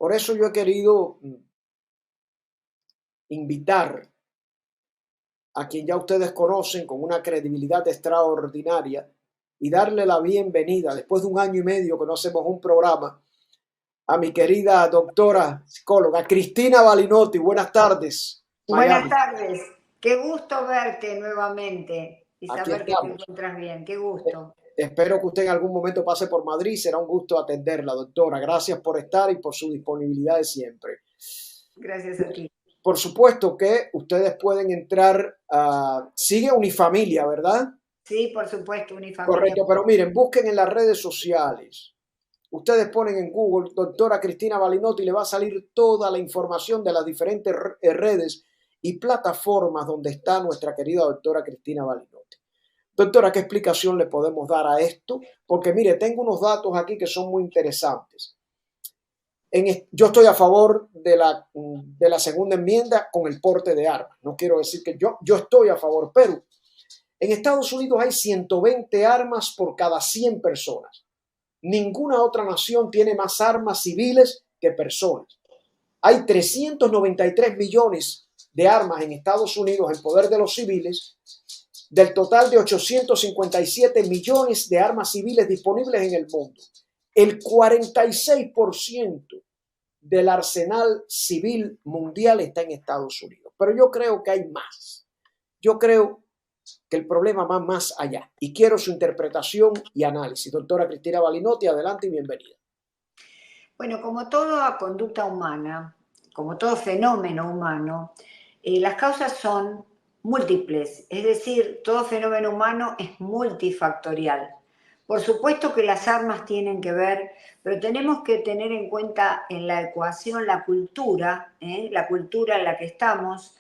Por eso yo he querido invitar a quien ya ustedes conocen con una credibilidad extraordinaria y darle la bienvenida, después de un año y medio que no hacemos un programa, a mi querida doctora psicóloga Cristina Balinotti. Buenas tardes, Buenas Miami. tardes, qué gusto verte nuevamente y Aquí saber que te estamos. encuentras bien, qué gusto. Espero que usted en algún momento pase por Madrid. Será un gusto atenderla, doctora. Gracias por estar y por su disponibilidad de siempre. Gracias a ti. Por supuesto que ustedes pueden entrar a... Sigue Unifamilia, ¿verdad? Sí, por supuesto, Unifamilia. Correcto, pero miren, busquen en las redes sociales. Ustedes ponen en Google doctora Cristina Balinotti y le va a salir toda la información de las diferentes redes y plataformas donde está nuestra querida doctora Cristina Balinotti. Doctora, ¿qué explicación le podemos dar a esto? Porque mire, tengo unos datos aquí que son muy interesantes. Yo estoy a favor de la segunda enmienda con el porte de armas. No quiero decir que yo estoy a favor, pero en Estados Unidos hay 120 armas por cada 100 personas. Ninguna otra nación tiene más armas civiles que personas. Hay 393 millones de armas en Estados Unidos en poder de los civiles, del total de 857 millones de armas civiles disponibles en el mundo. El 46% del arsenal civil mundial está en Estados Unidos. Pero yo creo que hay más. Yo creo que el problema va más allá. Y quiero su interpretación y análisis. Doctora Cristina Balinotti, adelante y bienvenida. Bueno, como toda conducta humana, como todo fenómeno humano, las causas son múltiples, es decir, todo fenómeno humano es multifactorial. Por supuesto que las armas tienen que ver, pero tenemos que tener en cuenta en la ecuación la cultura en la que estamos,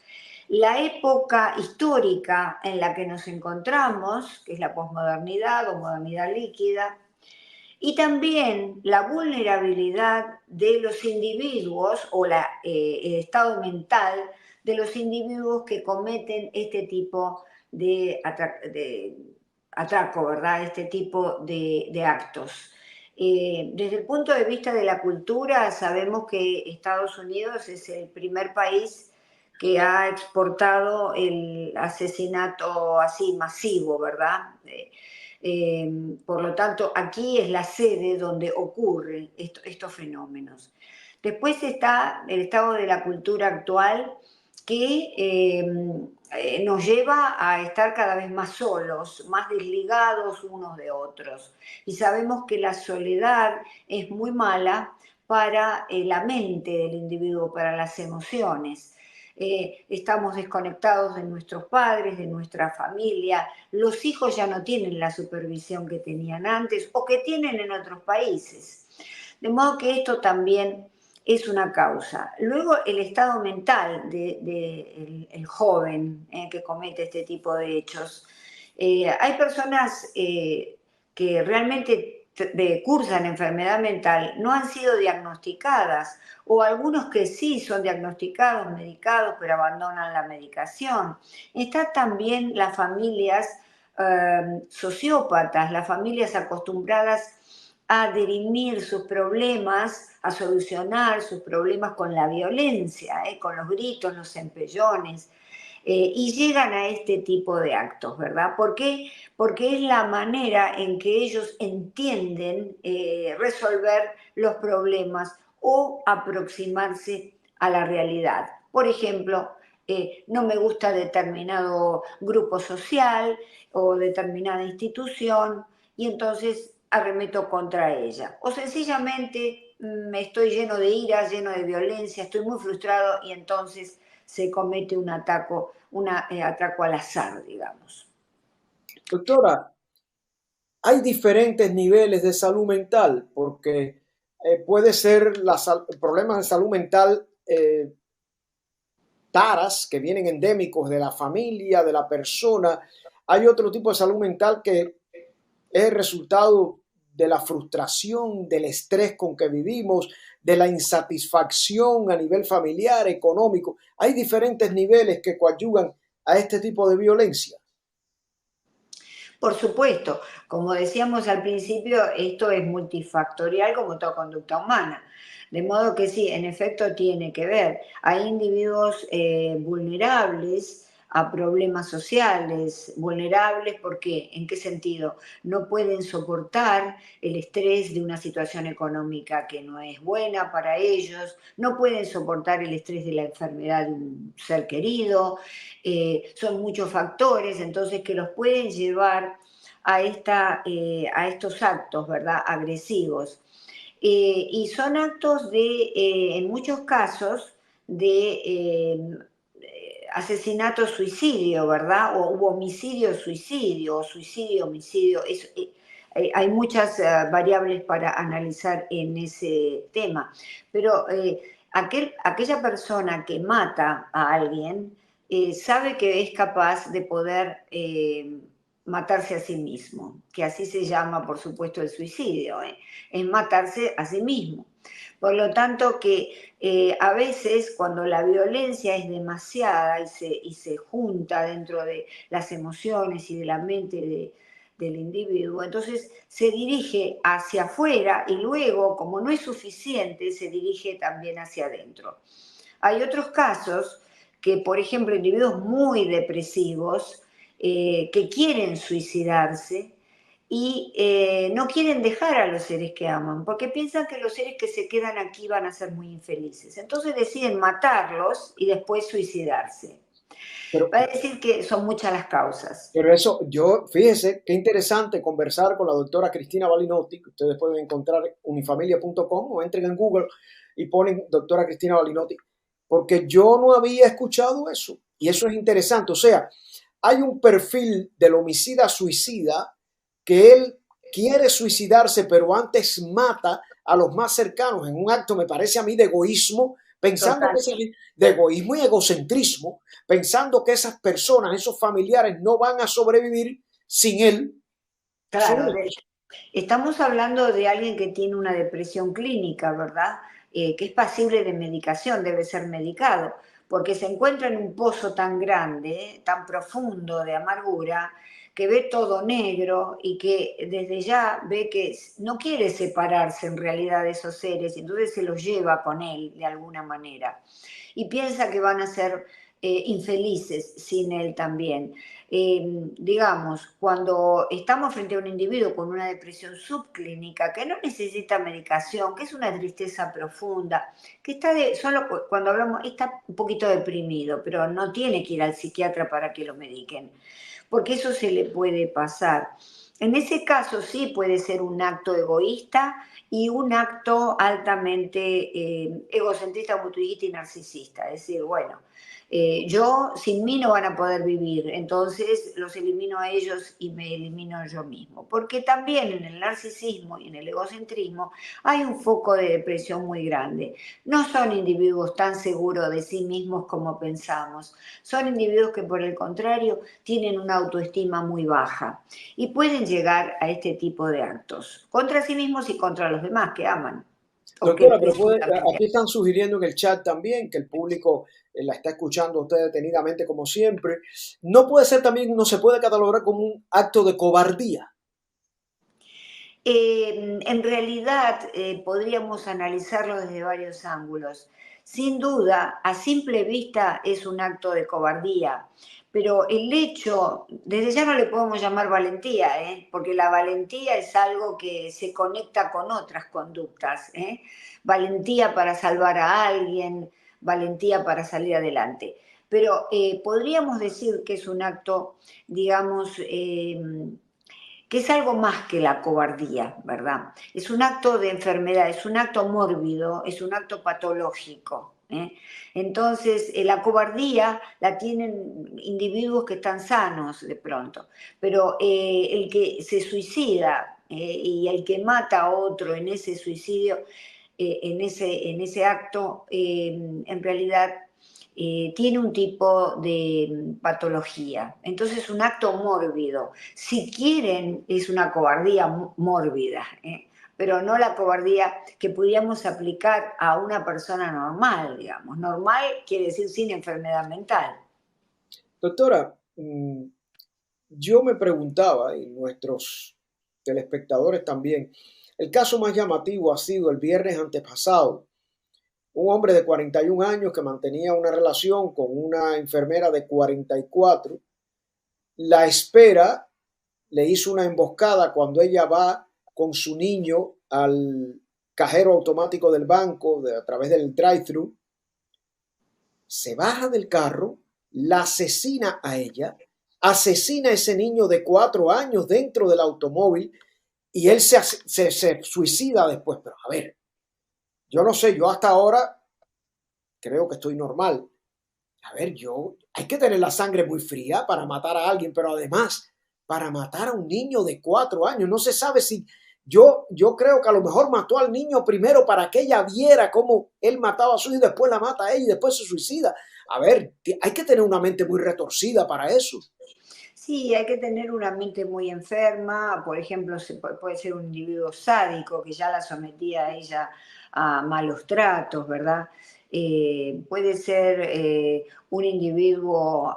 la época histórica en la que nos encontramos, que es la posmodernidad o modernidad líquida, y también la vulnerabilidad de los individuos o el estado mental de los individuos que cometen este tipo de atraco, ¿verdad? Este tipo de actos. Desde el punto de vista de la cultura, sabemos que Estados Unidos es el primer país que ha exportado el asesinato así masivo, ¿verdad? Por lo tanto, aquí es la sede donde ocurren estos fenómenos. Después está el estado de la cultura actual que nos lleva a estar cada vez más solos, más desligados unos de otros. Y sabemos que la soledad es muy mala para la mente del individuo, para las emociones. Estamos desconectados de nuestros padres, de nuestra familia, los hijos ya no tienen la supervisión que tenían antes o que tienen en otros países. De modo que esto también es una causa. Luego el estado mental del joven que comete este tipo de hechos. Hay personas que realmente cursan enfermedad mental, no han sido diagnosticadas, o algunos que sí son diagnosticados, medicados, pero abandonan la medicación. Están también las familias sociópatas, las familias acostumbradas a dirimir sus problemas, a solucionar sus problemas con la violencia, con los gritos, los empellones, y llegan a este tipo de actos, ¿verdad? ¿Por qué? Porque es la manera en que ellos entienden resolver los problemas o aproximarse a la realidad. Por ejemplo, no me gusta determinado grupo social o determinada institución y entonces arremeto contra ella. O sencillamente me estoy lleno de ira, lleno de violencia, estoy muy frustrado y entonces se comete un atraco al azar, digamos. Doctora, hay diferentes niveles de salud mental porque puede ser problemas de salud mental taras que vienen endémicos de la familia, de la persona. Hay otro tipo de salud mental que es el resultado de la frustración, del estrés con que vivimos, de la insatisfacción a nivel familiar, económico. Hay diferentes niveles que coadyuvan a este tipo de violencia. Por supuesto, como decíamos al principio, esto es multifactorial como toda conducta humana. De modo que sí, en efecto tiene que ver. Hay individuos vulnerables a problemas sociales, vulnerables, ¿por qué? ¿En qué sentido? No pueden soportar el estrés de una situación económica que no es buena para ellos, no pueden soportar el estrés de la enfermedad de un ser querido, son muchos factores, entonces que los pueden llevar a estos actos, ¿verdad?, agresivos. Y son actos en muchos casos, de asesinato suicidio, ¿verdad? O homicidio suicidio, o suicidio homicidio. Hay muchas variables para analizar en ese tema, pero aquella persona que mata a alguien sabe que es capaz de poder matarse a sí mismo, que así se llama, por supuesto, el suicidio, es matarse a sí mismo. Por lo tanto, que a veces cuando la violencia es demasiada y se junta dentro de las emociones y de la mente del individuo, entonces se dirige hacia afuera y luego, como no es suficiente, se dirige también hacia adentro. Hay otros casos que, por ejemplo, individuos muy depresivos que quieren suicidarse y no quieren dejar a los seres que aman, porque piensan que los seres que se quedan aquí van a ser muy infelices. Entonces deciden matarlos y después suicidarse. Pero, Va a decir que son muchas las causas. pero eso, fíjese, qué interesante conversar con la doctora Cristina Balinotti, que ustedes pueden encontrar en unifamilia.com o entren en Google y ponen doctora Cristina Balinotti, porque yo no había escuchado eso. Y eso es interesante. O sea, hay un perfil del homicida suicida que él quiere suicidarse, pero antes mata a los más cercanos en un acto, me parece a mí, de egoísmo, pensando Total. que es de egoísmo y egocentrismo, pensando que esas personas, esos familiares, no van a sobrevivir sin él. Claro, estamos hablando de alguien que tiene una depresión clínica, ¿verdad? Que es pasible de medicación, debe ser medicado, porque se encuentra en un pozo tan grande, tan profundo de amargura, que ve todo negro y que desde ya ve que no quiere separarse en realidad de esos seres, y entonces se los lleva con él de alguna manera. Y piensa que van a ser infelices sin él también. Digamos, cuando estamos frente a un individuo con una depresión subclínica que no necesita medicación, que es una tristeza profunda, que está solo cuando hablamos, está un poquito deprimido, pero no tiene que ir al psiquiatra para que lo mediquen, porque eso se le puede pasar. En ese caso sí puede ser un acto egoísta y un acto altamente egocentrista, mutualista y narcisista. Es decir, bueno, yo sin mí no van a poder vivir, entonces los elimino a ellos y me elimino yo mismo. Porque también en el narcisismo y en el egocentrismo hay un foco de depresión muy grande. No son individuos tan seguros de sí mismos como pensamos, son individuos que por el contrario tienen una autoestima muy baja y pueden llegar a este tipo de actos contra sí mismos y contra los demás que aman o que Doctora, pero presuntamente aquí están sugiriendo en el chat también que el público la está escuchando a usted detenidamente como siempre. No puede ser también, no se puede catalogar como un acto de cobardía. En realidad podríamos analizarlo desde varios ángulos. Sin duda, a simple vista es un acto de cobardía, pero el hecho, desde ya no le podemos llamar valentía, porque la valentía es algo que se conecta con otras conductas. Valentía para salvar a alguien, valentía para salir adelante. Pero podríamos decir que es un acto, digamos, que es algo más que la cobardía, ¿verdad? Es un acto de enfermedad, es un acto mórbido, es un acto patológico. Entonces, la cobardía la tienen individuos que están sanos de pronto, pero el que se suicida y el que mata a otro en ese suicidio, en ese acto, en realidad tiene un tipo de patología. Entonces es un acto mórbido. Si quieren, es una cobardía mórbida, pero no la cobardía que pudiéramos aplicar a una persona normal, digamos. Normal quiere decir sin enfermedad mental. Doctora, yo me preguntaba, y nuestros telespectadores también, el caso más llamativo ha sido el viernes antepasado, un hombre de 41 años que mantenía una relación con una enfermera de 44, la espera, le hizo una emboscada cuando ella va con su niño al cajero automático del banco a través del drive-thru, se baja del carro, la asesina a ella, asesina a ese niño de 4 años dentro del automóvil y él se suicida después. Pero a ver, yo no sé, yo hasta ahora creo que estoy normal. A ver, hay que tener la sangre muy fría para matar a alguien, pero además, para matar a un niño de 4 años, no se sabe si yo creo que a lo mejor mató al niño primero para que ella viera cómo él mataba a su hijo y después la mata a ella y después se suicida. A ver, hay que tener una mente muy retorcida para eso. Sí, hay que tener una mente muy enferma, por ejemplo, puede ser un individuo sádico que ya la sometía a ella a malos tratos, ¿verdad? Puede ser un individuo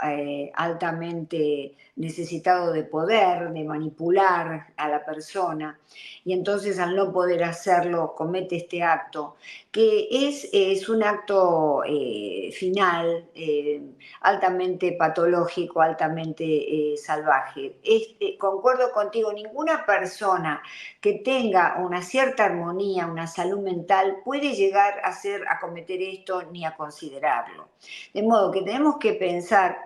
altamente necesitado de poder, de manipular a la persona, y entonces al no poder hacerlo comete este acto, que es un acto final, altamente patológico, altamente salvaje. Concuerdo contigo, ninguna persona que tenga una cierta armonía, una salud mental, puede llegar a cometer esto ni a considerarlo. De modo que tenemos que pensar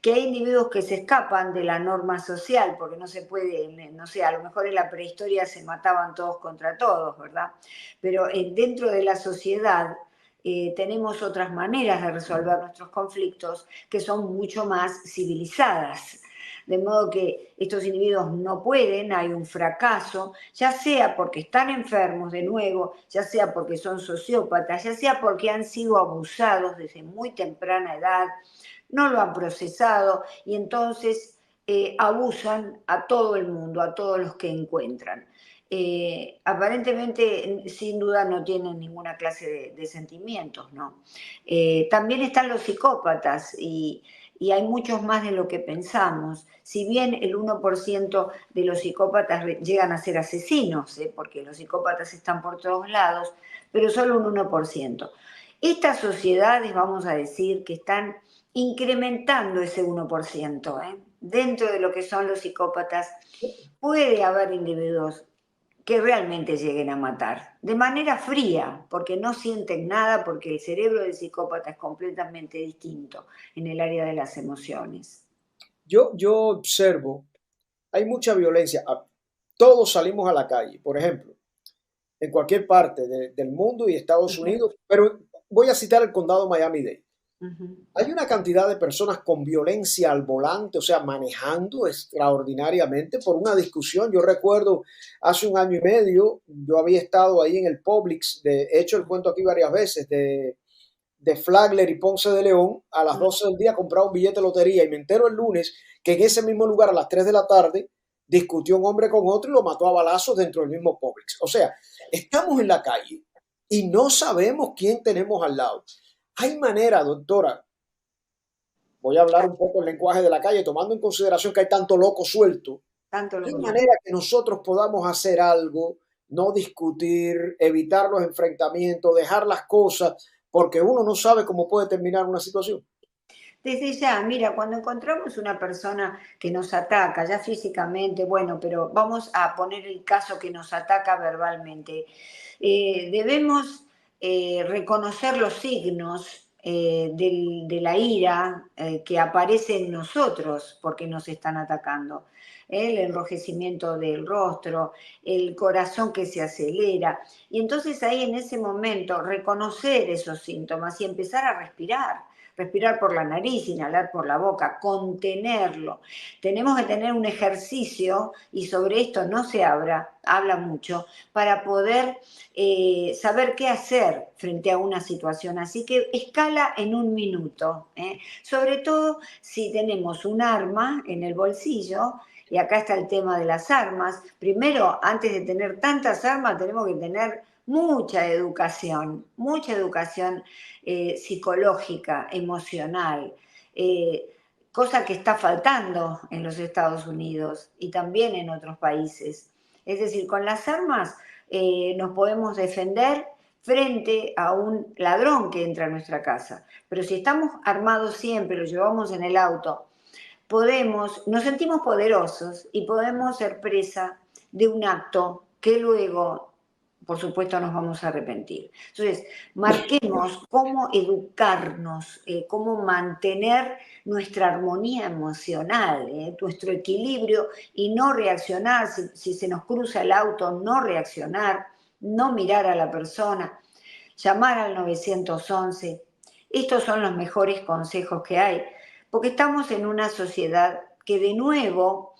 que hay individuos que se escapan de la norma social, porque no se puede, no sé, a lo mejor en la prehistoria se mataban todos contra todos, ¿verdad? Pero dentro de la sociedad tenemos otras maneras de resolver nuestros conflictos que son mucho más civilizadas. De modo que estos individuos no pueden, hay un fracaso, ya sea porque están enfermos de nuevo, ya sea porque son sociópatas, ya sea porque han sido abusados desde muy temprana edad, no lo han procesado y entonces abusan a todo el mundo, a todos los que encuentran. Aparentemente, sin duda, no tienen ninguna clase de sentimientos, ¿no? También están los psicópatas y hay muchos más de lo que pensamos. Si bien el 1% de los psicópatas llegan a ser asesinos, porque los psicópatas están por todos lados, pero solo un 1%. Estas sociedades, vamos a decir, que están incrementando ese 1%. Dentro de lo que son los psicópatas, puede haber individuos que realmente lleguen a matar, de manera fría, porque no sienten nada, porque el cerebro del psicópata es completamente distinto en el área de las emociones. Yo observo, hay mucha violencia. Todos salimos a la calle, por ejemplo, en cualquier parte del mundo y Estados Uh-huh. Unidos, pero voy a citar el condado Miami-Dade. Uh-huh. Hay una cantidad de personas con violencia al volante, o sea, manejando extraordinariamente por una discusión. Yo recuerdo hace un año y medio, yo había estado ahí en el Publix, he hecho el cuento aquí varias veces, de Flagler y Ponce de León, a las 12 del día compraba un billete de lotería y me entero el lunes que en ese mismo lugar a las 3 de la tarde discutió un hombre con otro y lo mató a balazos dentro del mismo Publix. O sea, estamos en la calle y no sabemos quién tenemos al lado. Hay manera, doctora, voy a hablar un poco el lenguaje de la calle, tomando en consideración que hay tanto loco suelto, Tanto hay loco. manera que nosotros podamos hacer algo, no discutir, evitar los enfrentamientos, dejar las cosas, porque uno no sabe cómo puede terminar una situación. Desde ya, mira, cuando encontramos una persona que nos ataca, ya físicamente, bueno, pero vamos a poner el caso que nos ataca verbalmente, debemos reconocer los signos de la ira que aparece en nosotros porque nos están atacando. El enrojecimiento del rostro, el corazón que se acelera. Y entonces ahí en ese momento reconocer esos síntomas y empezar a respirar por la nariz, inhalar por la boca, contenerlo. Tenemos que tener un ejercicio, y sobre esto no se habla mucho, para poder saber qué hacer frente a una situación. Así que escala en un minuto, sobre todo si tenemos un arma en el bolsillo. Y acá está el tema de las armas. Primero, antes de tener tantas armas, tenemos que tener mucha educación psicológica, emocional, cosa que está faltando en los Estados Unidos y también en otros países. Es decir, con las armas nos podemos defender frente a un ladrón que entra a nuestra casa. Pero si estamos armados siempre, lo llevamos en el auto, nos sentimos poderosos y podemos ser presa de un acto que luego, por supuesto, nos vamos a arrepentir. Entonces, marquemos cómo educarnos, cómo mantener nuestra armonía emocional, nuestro equilibrio y no reaccionar, si se nos cruza el auto, no reaccionar, no mirar a la persona, llamar al 911. Estos son los mejores consejos que hay, porque estamos en una sociedad que de nuevo,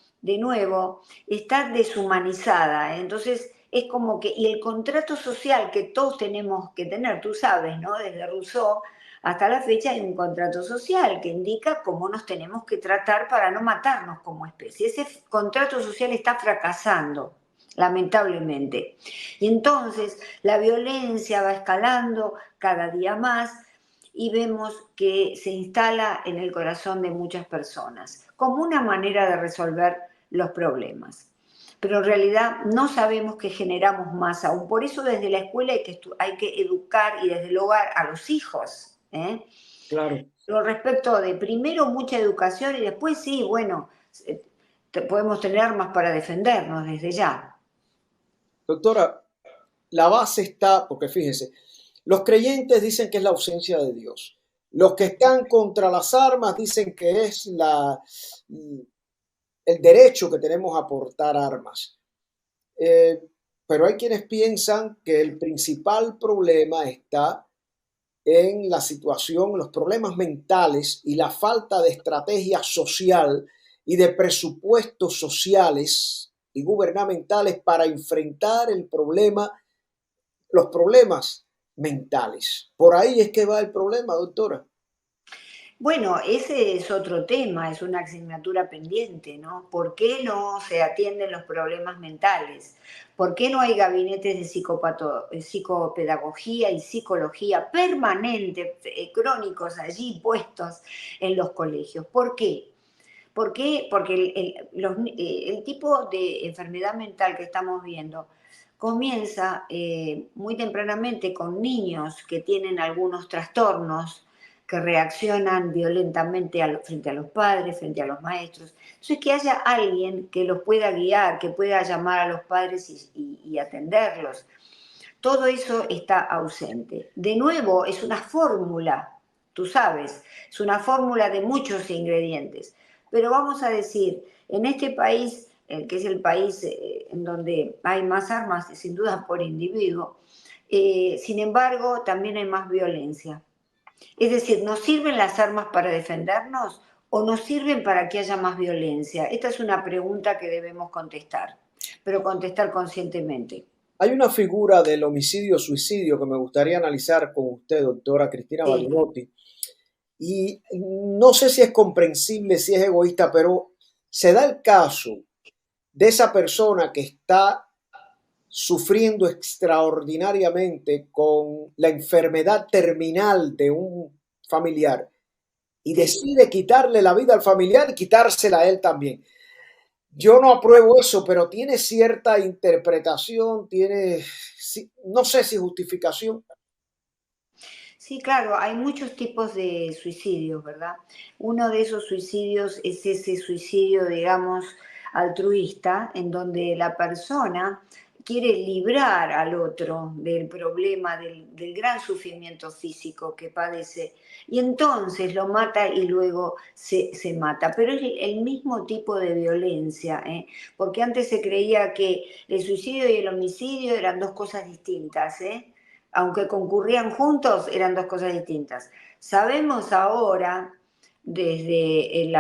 está deshumanizada. Entonces, es como que, y el contrato social que todos tenemos que tener, tú sabes, ¿no? Desde Rousseau hasta la fecha hay un contrato social que indica cómo nos tenemos que tratar para no matarnos como especie. Ese contrato social está fracasando, lamentablemente. Y entonces la violencia va escalando cada día más y vemos que se instala en el corazón de muchas personas como una manera de resolver los problemas. Pero en realidad no sabemos que generamos más aún. Por eso desde la escuela hay que educar y desde el hogar a los hijos. Claro. Pero respecto de primero mucha educación y después sí, bueno, podemos tener armas para defendernos desde ya. Doctora, la base está, porque fíjense, los creyentes dicen que es la ausencia de Dios. Los que están contra las armas dicen que es el derecho que tenemos a portar armas. Eh, pero hay quienes piensan que el principal problema está en la situación, los problemas mentales y la falta de estrategia social y de presupuestos sociales y gubernamentales para enfrentar los problemas mentales. Por ahí es que va el problema, doctora. Bueno, ese es otro tema, es una asignatura pendiente, ¿no? ¿Por qué no se atienden los problemas mentales? ¿Por qué no hay gabinetes de psicopedagogía y psicología permanentes, crónicos allí puestos en los colegios? ¿Por qué? ¿Por qué? Porque el tipo de enfermedad mental que estamos viendo comienza muy tempranamente con niños que tienen algunos trastornos, que reaccionan violentamente frente a los padres, frente a los maestros. Entonces, que haya alguien que los pueda guiar, que pueda llamar a los padres y atenderlos. Todo eso está ausente. De nuevo, es una fórmula, tú sabes, es una fórmula de muchos ingredientes. Pero vamos a decir, en este país, que es el país en donde hay más armas, sin duda por individuo, sin embargo, también hay más violencia. Es decir, ¿nos sirven las armas para defendernos o nos sirven para que haya más violencia? Esta es una pregunta que debemos contestar, pero contestar conscientemente. Hay una figura del homicidio-suicidio que me gustaría analizar con usted, doctora Cristina Sí. Balinotti. Y no sé si es comprensible, si es egoísta, pero se da el caso de esa persona que está sufriendo extraordinariamente con la enfermedad terminal de un familiar y Sí. decide quitarle la vida al familiar y quitársela a él también. Yo no apruebo eso, pero tiene cierta interpretación, no sé si justificación. Sí, claro, hay muchos tipos de suicidios, ¿verdad? Uno de esos suicidios es ese suicidio, digamos, altruista, en donde la persona quiere librar al otro del problema, del gran sufrimiento físico que padece, y entonces lo mata y luego se mata. Pero es el mismo tipo de violencia, porque antes se creía que el suicidio y el homicidio eran dos cosas distintas, aunque concurrían juntos, eran dos cosas distintas. Sabemos ahora, se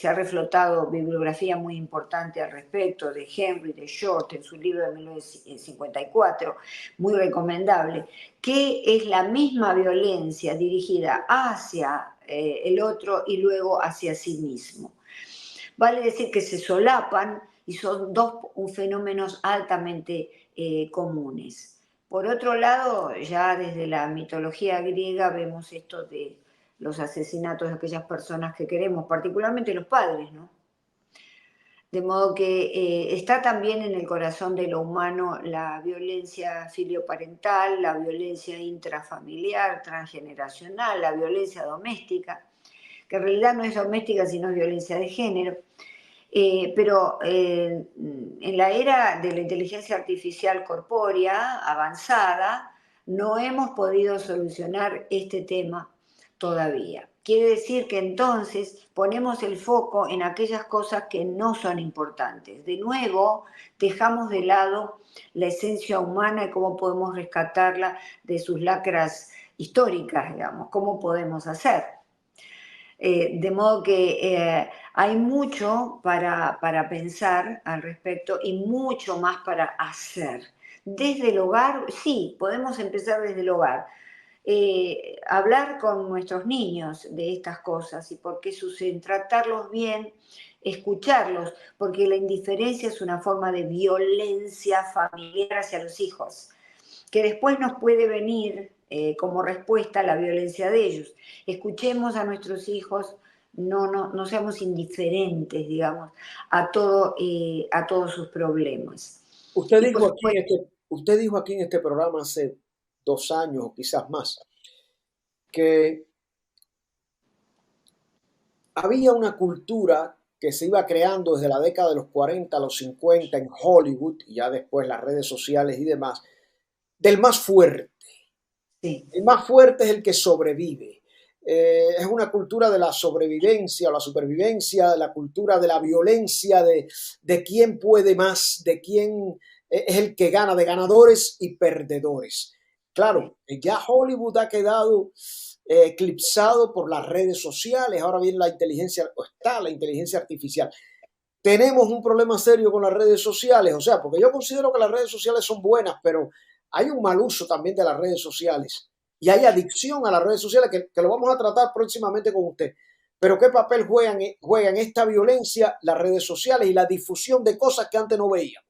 ha reflotado bibliografía muy importante al respecto de Henry de Short en su libro de 1954, muy recomendable, que es la misma violencia dirigida hacia el otro y luego hacia sí mismo. Vale decir que se solapan y son dos fenómenos altamente comunes. Por otro lado, ya desde la mitología griega vemos esto de los asesinatos de aquellas personas que queremos, particularmente los padres, ¿no? De modo que está también en el corazón de lo humano la violencia filioparental, la violencia intrafamiliar, transgeneracional, la violencia doméstica, que en realidad no es doméstica sino es violencia de género. Pero en la era de la inteligencia artificial corpórea avanzada no hemos podido solucionar este tema todavía. Quiere decir que entonces ponemos el foco en aquellas cosas que no son importantes. De nuevo, dejamos de lado la esencia humana y cómo podemos rescatarla de sus lacras históricas, digamos, cómo podemos hacer. De modo que hay mucho para pensar al respecto y mucho más para hacer. Desde el hogar, sí, podemos empezar desde el hogar. Hablar con nuestros niños de estas cosas y por qué suceden, tratarlos bien, escucharlos, porque la indiferencia es una forma de violencia familiar hacia los hijos, que después nos puede venir como respuesta a la violencia de ellos. Escuchemos a nuestros hijos, no seamos indiferentes, digamos, a todos sus problemas. Usted Y por dijo aquí supuesto, usted dijo aquí en este programa hace 2 años o quizás más que había una cultura que se iba creando desde la década de los 40 a los 50 en Hollywood y ya después las redes sociales y demás, del más fuerte. sí, El más fuerte es el que sobrevive. Es una cultura de la sobrevivencia o la supervivencia, de la cultura de la violencia, de quién puede más, de quién es el que gana, de ganadores y perdedores. sí. Claro, ya Hollywood ha quedado eclipsado por las redes sociales, ahora viene la inteligencia, o está la inteligencia artificial. Tenemos un problema serio con las redes sociales, o sea, porque yo considero que las redes sociales son buenas, pero hay un mal uso también de las redes sociales y hay adicción a las redes sociales que lo vamos a tratar próximamente con usted. Pero ¿qué papel juegan esta violencia las redes sociales y la difusión de cosas que antes no veíamos?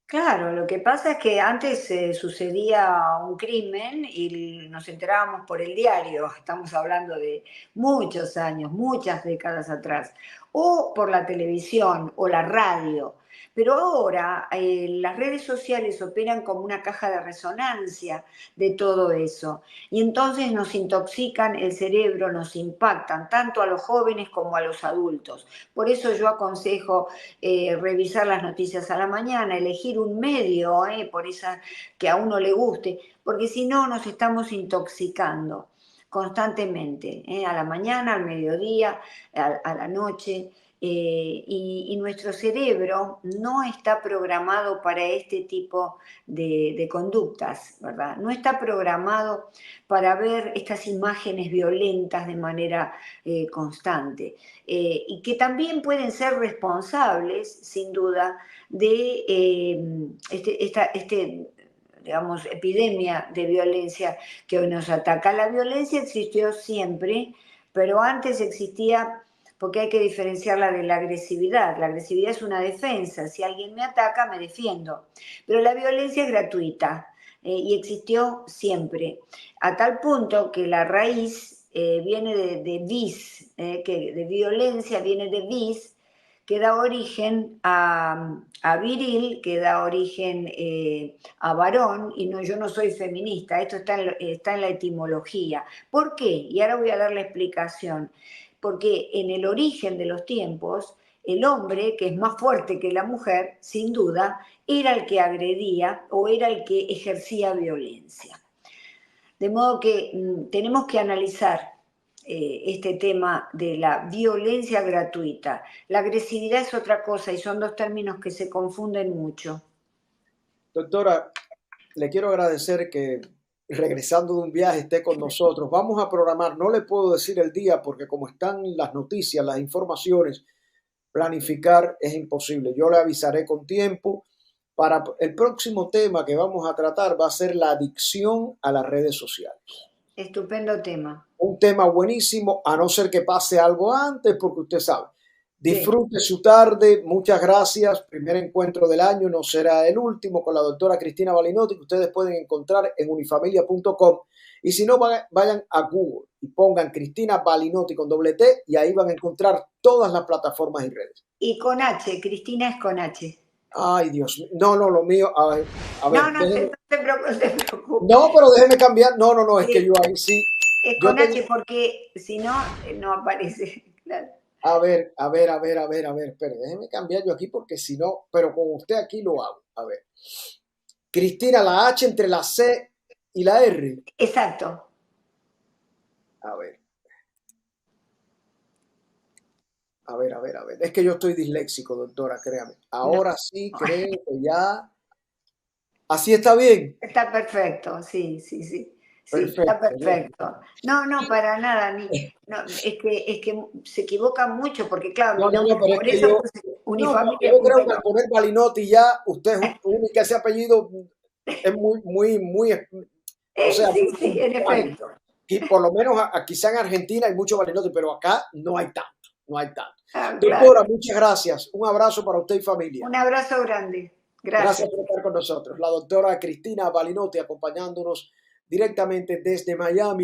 Claro, lo que pasa es que antes sucedía un crimen y nos enterábamos por el diario, estamos hablando de muchos años, muchas décadas atrás, o por la televisión o la radio. Pero ahora las redes sociales operan como una caja de resonancia de todo eso. Y entonces nos intoxican el cerebro, nos impactan tanto a los jóvenes como a los adultos. Por eso yo aconsejo revisar las noticias a la mañana, elegir un medio por esa que a uno le guste, porque si no nos estamos intoxicando constantemente, a la mañana, al mediodía, a la noche. Y nuestro cerebro no está programado para este tipo de conductas, ¿verdad? No está programado para ver estas imágenes violentas de manera constante y que también pueden ser responsables, sin duda, de digamos, epidemia de violencia que hoy nos ataca. La violencia existió siempre, pero antes existía, porque hay que diferenciarla de la agresividad. La agresividad es una defensa, si alguien me ataca, me defiendo, pero la violencia es gratuita y existió siempre, a tal punto que la raíz viene de vis, que de violencia viene de vis, que da origen a viril, que da origen a varón, y no, yo no soy feminista, esto está en la etimología. ¿Por qué? Y ahora voy a dar la explicación. Porque en el origen de los tiempos, el hombre, que es más fuerte que la mujer, sin duda, era el que agredía o era el que ejercía violencia. De modo que tenemos que analizar este tema de la violencia gratuita. La agresividad es otra cosa y son dos términos que se confunden mucho. Doctora, le quiero agradecer que regresando de un viaje esté con nosotros. Vamos a programar, no le puedo decir el día porque como están las noticias, las informaciones, planificar es imposible. Yo le avisaré con tiempo. Para el próximo tema que vamos a tratar va a ser la adicción a las redes sociales. Estupendo tema. Un tema buenísimo, a no ser que pase algo antes, porque usted sabe. Sí. Disfrute su tarde, muchas gracias. Primer encuentro del año, no será el último, con la doctora Cristina Balinotti, que ustedes pueden encontrar en unifamilia.com. Y si no, vayan a Google y pongan Cristina Balinotti con doble T y ahí van a encontrar todas las plataformas y redes. Y con H, Cristina es con H. Ay, Dios mío. No, no, lo mío. A ver, No, no, déjeme. no te preocupes. No, pero déjeme cambiar. No, no, no, es que Sí, yo ahí sí. es Yo con tengo. H porque si no, no aparece. Claro. A ver, a ver, a ver, a ver, a ver. Espere, déjeme cambiar yo aquí porque si no, pero con usted aquí lo hago. A ver. Cristina, la H entre la C y la R. Exacto. A ver, a ver, a ver, a ver. Es que yo estoy disléxico, doctora, créame. No, Ahora sí creo que ya. Así está bien. está perfecto, sí, sí, sí. Sí, está Perfecto. Bien. perfecto. No, no, para nada. No, es que se equivoca mucho porque, claro, No, mi no, no, nombre, pero es por que eso yo. puse No, pero yo creo que al unifamilia.com. poner Balinotti ya, usted es única, ese apellido es muy, muy, muy, o sea, muy Sí, sí, en puntual. efecto. Y por lo menos quizá en Argentina hay mucho Balinotti, pero acá no hay tanto, no hay tanto. Ah, Doctora, claro. muchas gracias. Un abrazo para usted y familia. Un abrazo grande. Gracias Gracias. por estar con nosotros. La doctora Cristina Balinotti acompañándonos directamente desde Miami.